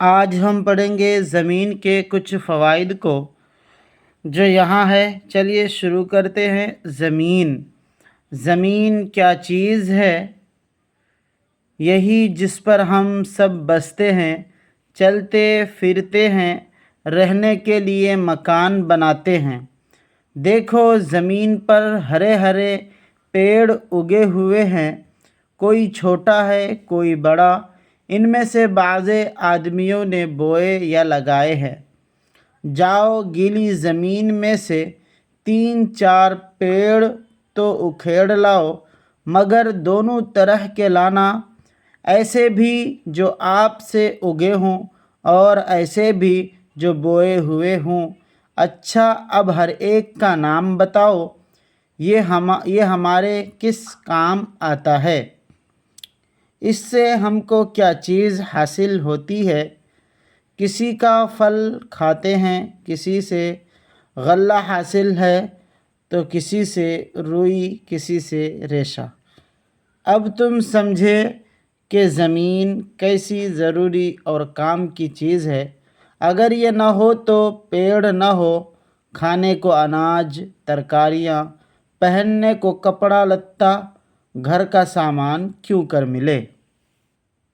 آج ہم پڑھیں گے زمین کے کچھ فوائد کو جو یہاں ہے۔ چلیے شروع کرتے ہیں۔ زمین کیا چیز ہے؟ یہی جس پر ہم سب بستے ہیں، چلتے پھرتے ہیں، رہنے کے لیے مکان بناتے ہیں۔ دیکھو زمین پر ہرے ہرے پیڑ اگے ہوئے ہیں، کوئی چھوٹا ہے کوئی بڑا، ان میں سے بعض آدمیوں نے بوئے یا لگائے ہیں۔ جاؤ گیلی زمین میں سے 3-4 پیڑ تو اکھیڑ لاؤ، مگر دونوں طرح کے لانا، ایسے بھی جو آپ سے اگے ہوں اور ایسے بھی جو بوئے ہوئے ہوں۔ اچھا اب ہر ایک کا نام بتاؤ، یہ ہمارے کس کام آتا ہے؟ اس سے ہم کو کیا چیز حاصل ہوتی ہے؟ کسی کا پھل کھاتے ہیں، کسی سے غلہ حاصل ہے تو کسی سے روئی، کسی سے ریشہ۔ اب تم سمجھے کہ زمین کیسی ضروری اور کام کی چیز ہے۔ اگر یہ نہ ہو تو پیڑ نہ ہو، کھانے کو اناج، ترکاریاں، پہننے کو کپڑا لتا، گھر کا سامان کیوں کر ملے۔